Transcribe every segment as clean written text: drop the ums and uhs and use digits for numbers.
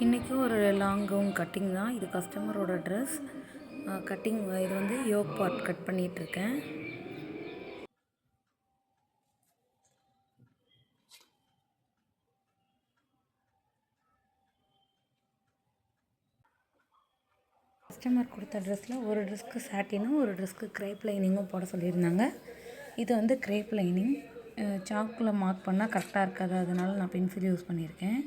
இன்றைக்கி ஒரு long gown cutting தான். இது கஸ்டமரோட ட்ரெஸ் கட்டிங். இது வந்து யோக் பார்ட் கட் பண்ணிகிட்ருக்கேன். கஸ்டமர் கொடுத்த ட்ரெஸ்ஸில் ஒரு ட்ரெஸ்க்கு சாட்டினும் ஒரு ட்ரெஸ்க்கு க்ரேப் லைனிங்கும் போட சொல்லியிருந்தாங்க. இது வந்து க்ரேப் லைனிங். சாக்கில் மார்க் பண்ணால் கரெக்டாக இருக்காது, அதனால் நான் பென்சில் யூஸ் பண்ணியிருக்கேன்.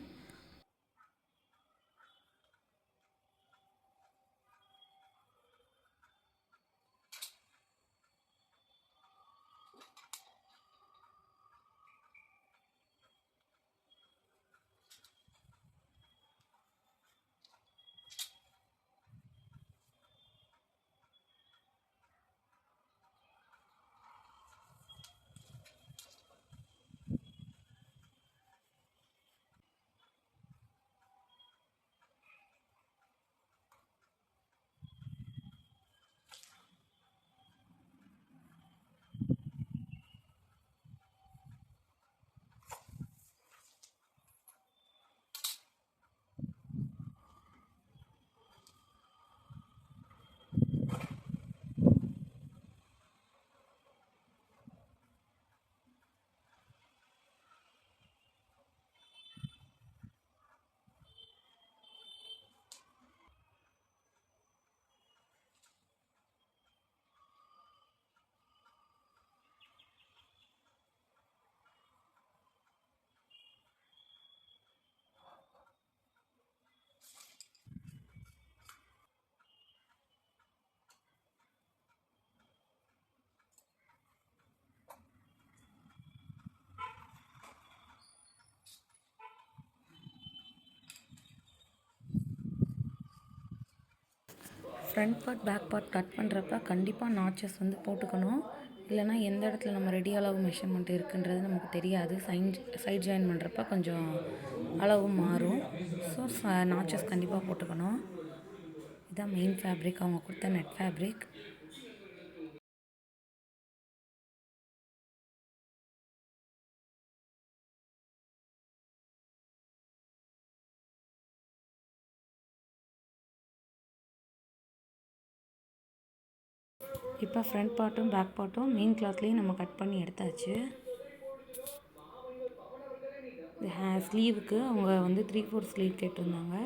Front part back part cut பண்ணுறப்ப கண்டிப்பாக நாச்சஸ் வந்து போட்டுக்கணும். இல்லைனா எந்த இடத்துல நம்ம ரெடி அளவு மெஷர்மெண்ட் இருக்குன்றது நமக்கு தெரியாது. சைட் ஜாயின் பண்ணுறப்ப கொஞ்சம் அளவு மாறும். ஸோ நாச்சஸ் கண்டிப்பாக போட்டுக்கணும். இதுதான் மெயின் ஃபேப்ரிக், அவங்க கொடுத்த நெட் ஃபேப்ரிக். இப்போ ஃப்ரண்ட் பார்ட்டும் பேக் பார்ட்டும் மெயின் கிளாத்லேயும் நம்ம கட் பண்ணி எடுத்தாச்சு. ஸ்லீவுக்கு அவங்க வந்து 3/4 ஸ்லீவ் கேட்டிருந்தாங்க.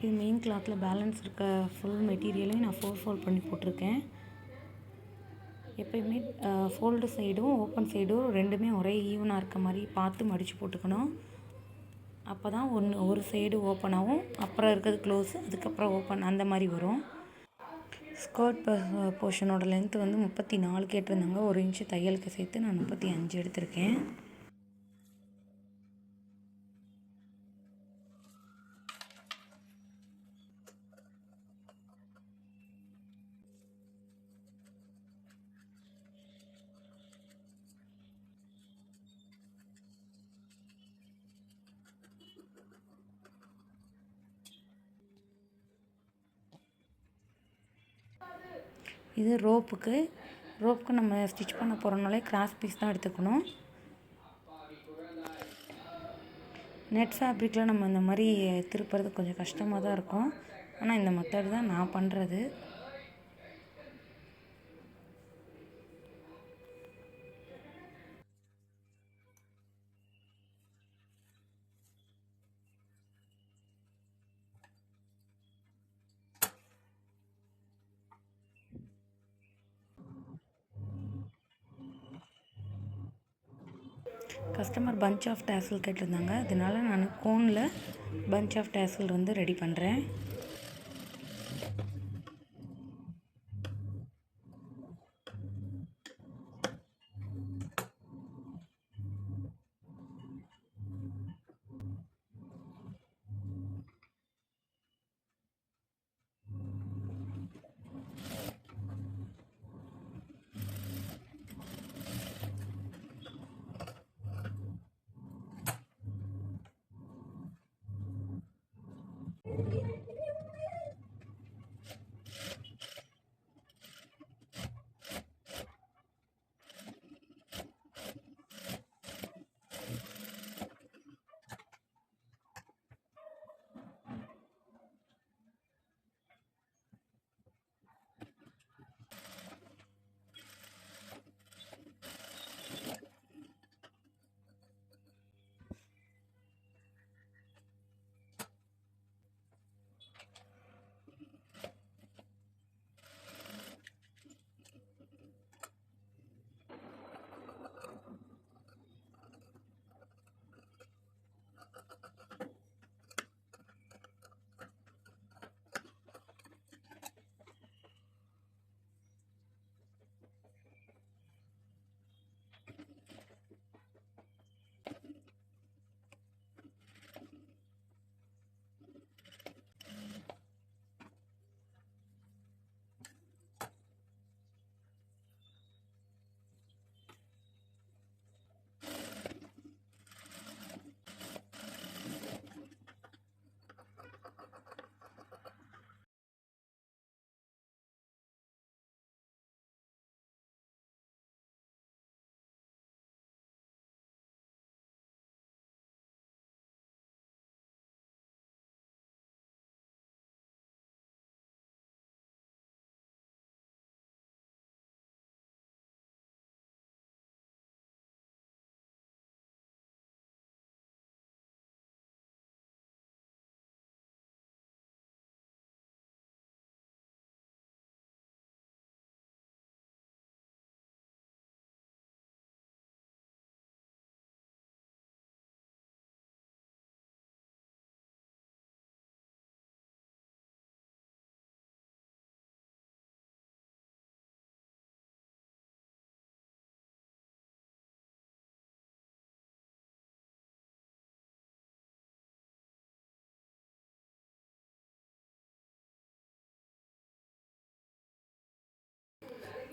இது மெயின் கிளாத்தில் பேலன்ஸ் இருக்க ஃபுல் மெட்டீரியலையும் நான் 4 ஃபோல்ட் பண்ணி போட்டிருக்கேன். எப்பயுமே ஃபோல்டு சைடும் ஓப்பன் சைடும் ரெண்டுமே ஒரே ஈவனாக இருக்க மாதிரி பார்த்து மடித்து போட்டுக்கணும். அப்போ தான் ஒரு சைடு ஓப்பனாகவும் அப்புறம் இருக்கிறது க்ளோஸு, அதுக்கப்புறம் ஓப்பன், அந்த மாதிரி வரும். ஸ்கர்ட் போர்ஷனோட லென்த்து வந்து 34 கேட்டிருந்தாங்க. 1 இன்ச்சு தையலுக்கு சேர்த்து நான் 35 எடுத்திருக்கேன். இது ரோப்புக்கு நம்ம ஸ்டிச் பண்ண போகிறோம்னாலே கிராஸ் பீஸ் தான் எடுத்துக்கணும். நெட் ஃபேப்ரிக்கில் நம்ம இந்த மாதிரி திருப்புறது கொஞ்சம் கஷ்டமாக தான் இருக்கும். ஆனால் இந்த மெத்தட் தான் நான் பண்ணுறது. கஸ்டமர் பஞ்ச் ஆஃப் டேசல் கேட்டிருந்தாங்க. அதனால நான் கோனில் பஞ்ச் ஆஃப் டேசல் வந்து ரெடி பண்ணுறேன்.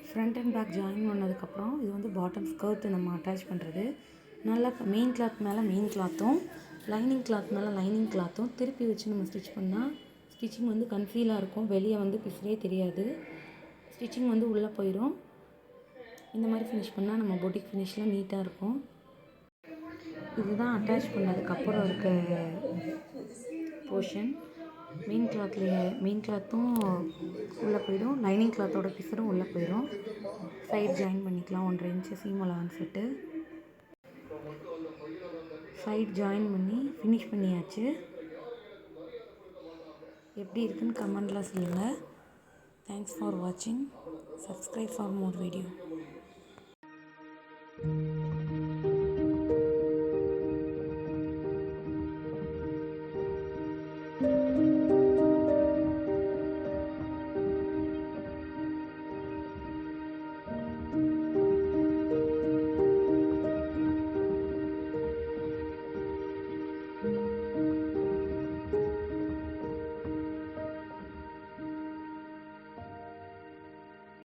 ஃப்ரண்ட் அண்ட் பேக் ஜாயின் பண்ணதுக்கப்புறம் இது வந்து பாட்டம் ஸ்கர்ட் நம்ம அட்டாச் பண்ணுறது. நல்லா மெயின் கிளாத் மேலே மெயின் கிளாத்தும் லைனிங் கிளாத் மேலே லைனிங் கிளாத்தும் திருப்பி வச்சு நம்ம ஸ்டிச் பண்ணால் ஸ்டிச்சிங் வந்து கன்ஃபீலாக இருக்கும். வெளியே வந்து பிசுறே தெரியாது. ஸ்டிச்சிங் வந்து உள்ளே போயிடும். இந்த மாதிரி ஃபினிஷ் பண்ணால் நம்ம பொட்டிக் ஃபினிஷில் நீட்டாக இருக்கும். இதுதான் அட்டாச் பண்ணதுக்கப்புறம் இருக்க போர்ஷன். மெயின் கிளாத்தும் உள்ளே போயிடும். லைனிங் கிளாத்தோட பிசரும் உள்ளே போயிடும். சைட் ஜாயின் பண்ணிக்கலாம். 1.5 இன்ச்சு சீம் அலவன்ஸ் விட்டு சைட் ஜாயின் பண்ணி ஃபினிஷ் பண்ணியாச்சு. எப்படி இருக்குன்னு கமெண்டில் சொல்லுங்கள். தேங்க்ஸ் ஃபார் வாட்சிங். Subscribe for more video.